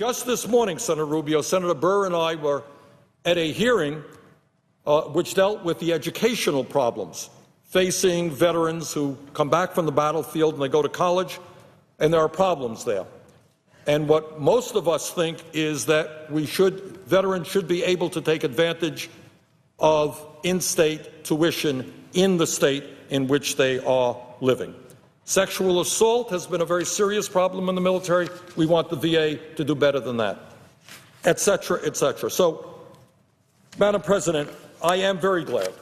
Just this morning, Senator Rubio, Senator Burr and I were at a hearing which dealt with the educational problems facing veterans who come back from the battlefield and they go to college, and there are problems there. And what most of us think is that veterans should be able to take advantage of in-state tuition in the state in which they are living. Sexual assault has been a very serious problem in the military. We want the VA to do better than that, et cetera, et cetera. So, Madam President, I am very glad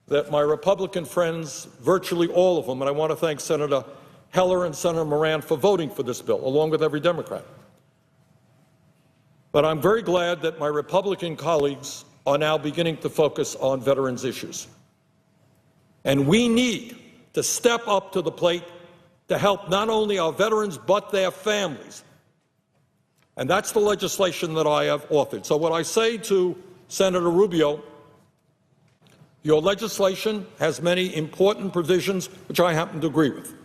that my Republican friends, virtually all of them, and I want to thank Senator Heller and Senator Moran for voting for this bill, along with every Democrat. But I'm very glad that my Republican colleagues are now beginning to focus on veterans' issues. And we need to step up to the plate to help not only our veterans but their families. And that's the legislation that I have authored. So what I say to Senator Rubio, your legislation has many important provisions which I happen to agree with.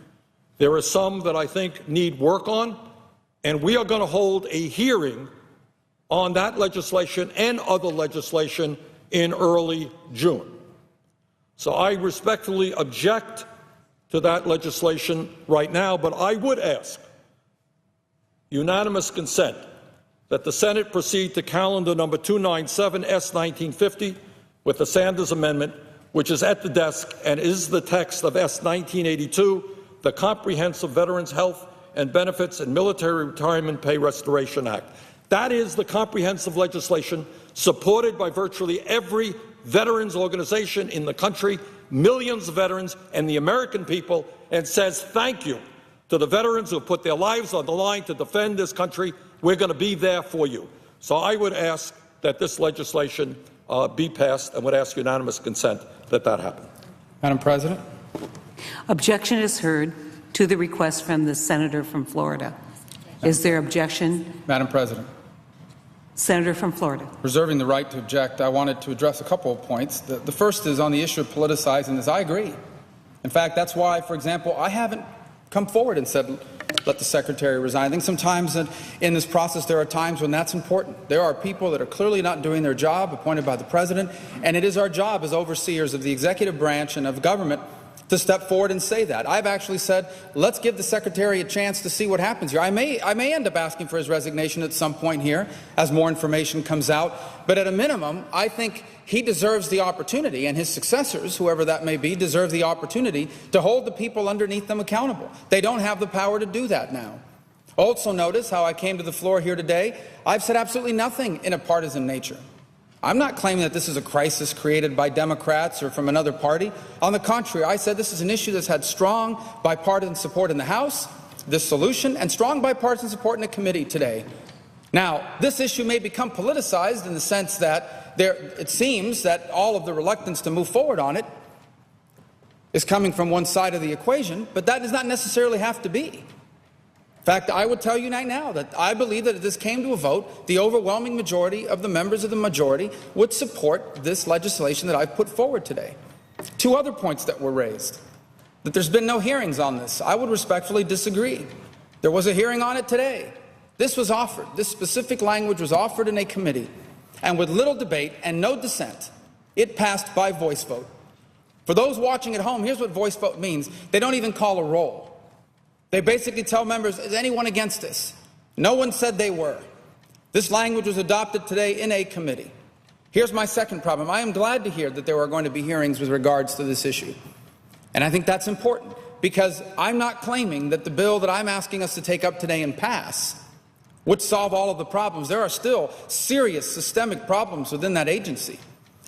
There are some that I think need work on, and we are going to hold a hearing on that legislation and other legislation in early June. So I respectfully object to that legislation right now, but I would ask unanimous consent that the Senate proceed to calendar number 297 S-1950 with the Sanders Amendment, which is at the desk and is the text of S-1982, the Comprehensive Veterans Health and Benefits and Military Retirement Pay Restoration Act. That is the comprehensive legislation supported by virtually every veterans organization in the country, millions of veterans and the American people, and says thank you to the veterans who have put their lives on the line to defend this country. We're going to be there for you. So I would ask that this legislation be passed and would ask unanimous consent that that happen. Madam President. Objection is heard to the request from the senator from Florida. Is there objection? Madam President. Senator from Florida. Reserving the right to object, I wanted to address a couple of points. The first is on the issue of politicizing this. I agree. In fact, that's why, for example, I haven't come forward and said, let the Secretary resign. I think sometimes in this process there are times when that's important. There are people that are clearly not doing their job, appointed by the President, and it is our job as overseers of the executive branch and of government to step forward and say that. I've actually said, let's give the Secretary a chance to see what happens here. I may end up asking for his resignation at some point here as more information comes out, but at a minimum, I think he deserves the opportunity, and his successors, whoever that may be, deserve the opportunity to hold the people underneath them accountable. They don't have the power to do that now. Also notice how I came to the floor here today. I've said absolutely nothing in a partisan nature. I'm not claiming that this is a crisis created by Democrats or from another party. On the contrary, I said this is an issue that's had strong bipartisan support in the House, this solution, and strong bipartisan support in the committee today. Now, this issue may become politicized in the sense that it seems that all of the reluctance to move forward on it is coming from one side of the equation, but that does not necessarily have to be. In fact, I would tell you right now that I believe that if this came to a vote, the overwhelming majority of the members of the majority would support this legislation that I've put forward today. Two other points that were raised, that there's been no hearings on this. I would respectfully disagree. There was a hearing on it today. This was offered. This specific language was offered in a committee, and with little debate and no dissent, it passed by voice vote. For those watching at home, here's what voice vote means. They don't even call a roll. They basically tell members, is anyone against this? No one said they were. This language was adopted today in a committee. Here's my second problem. I am glad to hear that there are going to be hearings with regards to this issue. And I think that's important, because I'm not claiming that the bill that I'm asking us to take up today and pass would solve all of the problems. There are still serious systemic problems within that agency,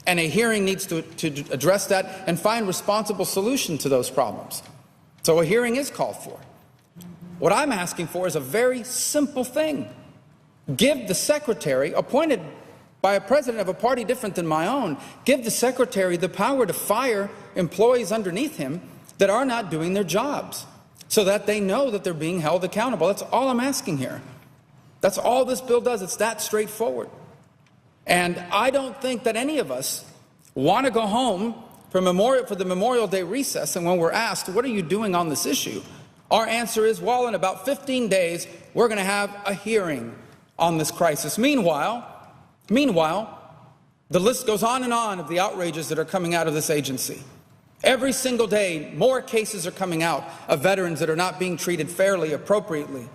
and a hearing needs to address that and find responsible solution to those problems. So a hearing is called for. What I'm asking for is a very simple thing. Give the Secretary, appointed by a president of a party different than my own, give the Secretary the power to fire employees underneath him that are not doing their jobs, so that they know that they're being held accountable. That's all I'm asking here. That's all this bill does. It's that straightforward. And I don't think that any of us want to go home for the Memorial Day recess, and when we're asked, what are you doing on this issue? Our answer is, well, in about 15 days, we're going to have a hearing on this crisis. Meanwhile, the list goes on and on of the outrages that are coming out of this agency. Every single day, more cases are coming out of veterans that are not being treated fairly, appropriately,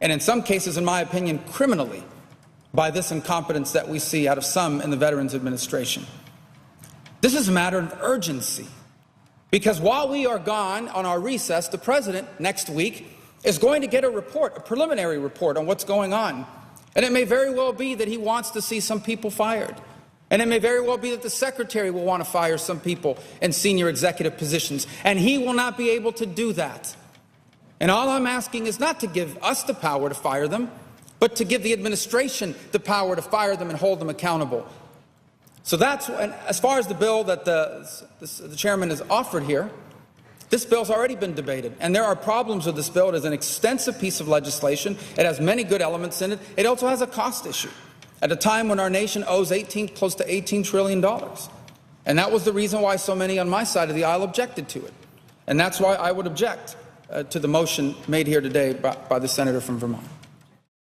and in some cases, in my opinion, criminally, by this incompetence that we see out of some in the Veterans Administration. This is a matter of urgency, because while we are gone on our recess, the President next week is going to get a report, a preliminary report on what's going on. And it may very well be that he wants to see some people fired. And it may very well be that the Secretary will want to fire some people in senior executive positions, and he will not be able to do that. And all I'm asking is not to give us the power to fire them, but to give the administration the power to fire them and hold them accountable. So that's, and as far as the bill that the chairman has offered here, this bill's already been debated, and there are problems with this bill. It is an extensive piece of legislation. It has many good elements in it. It also has a cost issue at a time when our nation owes close to $18 trillion. And that was the reason why so many on my side of the aisle objected to it. And that's why I would object to the motion made here today by the senator from Vermont.